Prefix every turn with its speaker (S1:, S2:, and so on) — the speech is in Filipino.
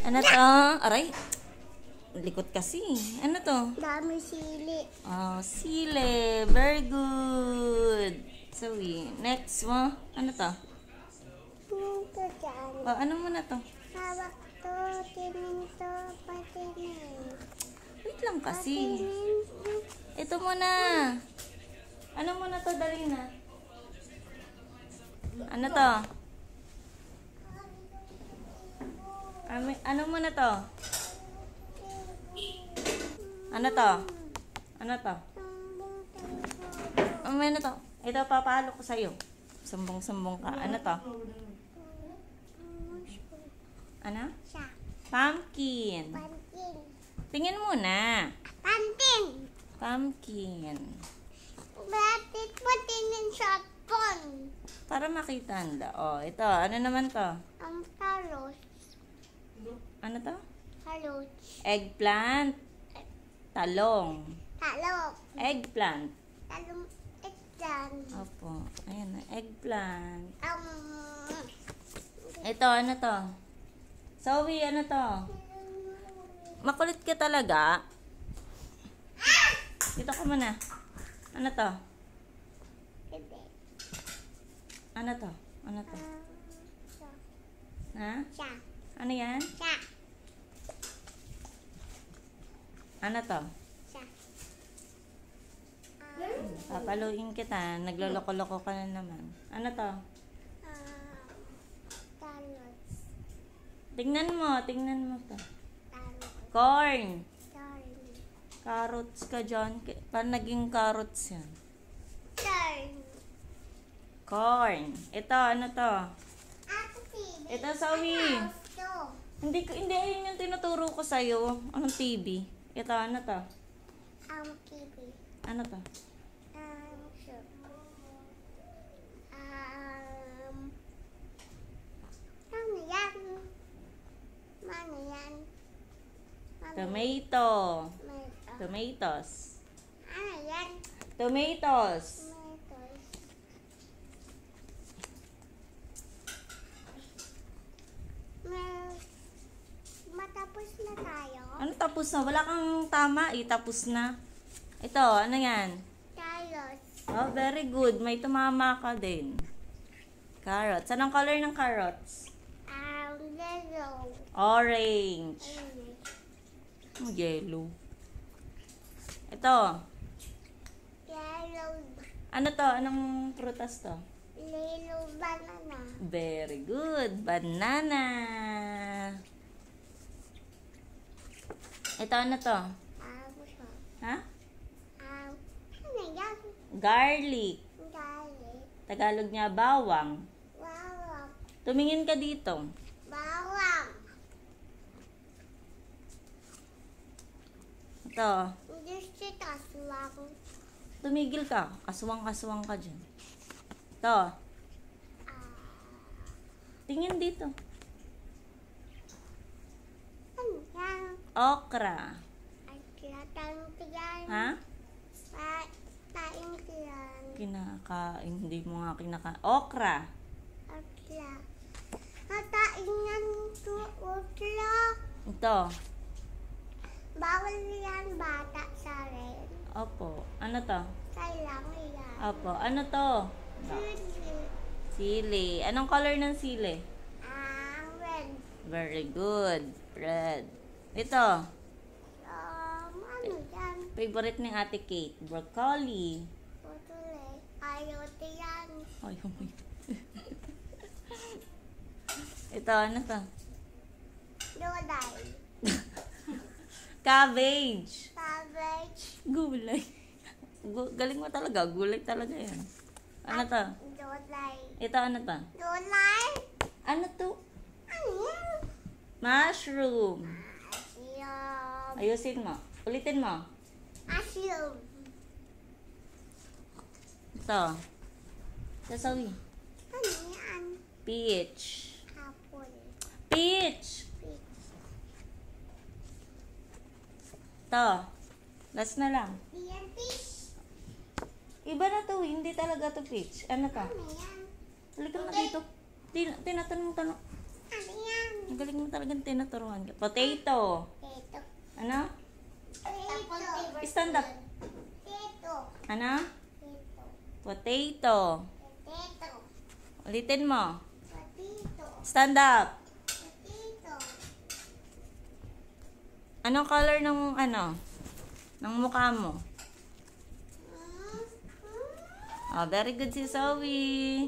S1: Ano to? Aray. Likot kasi. Ano to?
S2: Dami sili.
S1: Oh, sile. Very good. So, next mo. Ano to?
S2: Ito dyan.
S1: Oh, ano mo na to?
S2: Hawak to, tinin to, patinin.
S1: Wait lang kasi.
S2: Patinin.
S1: Ito muna. Ano mo na to? Dali na. Ano to? Ano mo na to? Ano to? Ano to? Ano to? Ito, papahalo ko sa'yo. Sumbong-sumbong ka. Ano to? Ano?
S2: Siya.
S1: Pumpkin.
S2: Pantin.
S1: Tingin muna.
S2: Pantin.
S1: Pumpkin.
S2: Bakit patinin sa pon?
S1: Para makita nila. Oh, ito. Ano naman to?
S2: Ang carrots.
S1: Ano to?
S2: Carrots.
S1: Eggplant. Talong.
S2: Talong.
S1: Eggplant.
S2: Talong ikdan.
S1: Opo. Ayan na. Eggplant.
S2: Ang...
S1: Ito, ano to? Zoe, ano to? Makulit ka talaga. Dito ka muna. Ano to?
S2: Hindi.
S1: Ano to? Ano to?
S2: Siya.
S1: Ha?
S2: Siya.
S1: Ano yan?
S2: Siya.
S1: Ano to?
S2: Siya.
S1: Papaluin kita. Nagloloko-loko ka na naman. Ano to?
S2: Carrots.
S1: Tingnan mo to.
S2: Carrots.
S1: Corn.
S2: Corn.
S1: Carrots ka dyan. Paano naging carrots yan?
S2: Corn.
S1: Corn. Ito, ano to?
S2: Ako TV.
S1: Ito, Zoe.
S2: Ito.
S1: Hindi, yun yung tinuturo ko sa'yo. Anong TV? Ito, ano to?
S2: Ang TV.
S1: Ano to?
S2: Soup. Ano yan? Ano yan?
S1: Tomato.
S2: Tomato.
S1: Tomatoes.
S2: Ano yan?
S1: Tomatoes.
S2: Tomatoes. Matapos na tayo.
S1: Ano tapos na? Wala kang tama eh. Tapos na. Ito, ano yan?
S2: Carrots.
S1: Oh, very good. May tumama ka din. Carrots. Anong color ng carrots?
S2: Yellow.
S1: Orange. Oh, yellow. Ito.
S2: Yellow.
S1: Ano to? Anong prutas to?
S2: Yellow banana.
S1: Very good. Banana. Ito, ano to?
S2: Siya.
S1: Ha?
S2: Ano yan?
S1: Garlic.
S2: Garlic.
S1: Tagalog niya, bawang.
S2: Bawang.
S1: Tumingin ka dito.
S2: Bawang.
S1: Ito.
S2: Gusto kaswang.
S1: Tumigil ka. Kaswang-kaswang ka dyan. Ito. Tingin dito.
S2: Ano yan?
S1: Okra.
S2: Ay, kinatayin ko yan.
S1: Ha?
S2: Tayin ko yan.
S1: Kinakain. Hindi mo nga kinakain. Okra.
S2: Okla. Katain yan ito. Okla.
S1: Ito.
S2: Bawal yan bata sa rin.
S1: Opo. Ano to?
S2: Kailangan yan.
S1: Opo. Ano to?
S2: Sili.
S1: Sili. Anong color ng sili?
S2: Red.
S1: Very good. Red. Ito.
S2: Ano yan?
S1: Favorite ni Ate Kate. Broccoli.
S2: Putuli. Ayote yan.
S1: Ayaw mo yun. Ito, ano to?
S2: Doday.
S1: Cabbage.
S2: Cabbage.
S1: Gulay. Galing mo talaga. Gulay talaga yan. Ano to?
S2: Doday.
S1: Ito, ano to?
S2: Doday.
S1: Ano to?
S2: Ano yan?
S1: Mushroom.
S2: Asyum.
S1: Ayusin mo. Ulitin mo.
S2: Asyum.
S1: Ito. Sasawi.
S2: Ano yan?
S1: Peach.
S2: Apple.
S1: Peach. Ito. Last na lang.
S2: Yan fish.
S1: Iba na to. Hindi talaga to peach. Ano to?
S2: Ano yan?
S1: Halika na dito. Tinatanong-tanong.
S2: Ano yan?
S1: Ang galing mo talagang tinuturuan ka. Potato.
S2: Ito.
S1: Ano?
S2: Ito.
S1: Stand up.
S2: Ito.
S1: Ano?
S2: Ito.
S1: Potato.
S2: Ito.
S1: Ulitin mo.
S2: Ito.
S1: Stand up.
S2: Ito.
S1: Anong color ng ng mukha mo? Oh, very good si Zoe.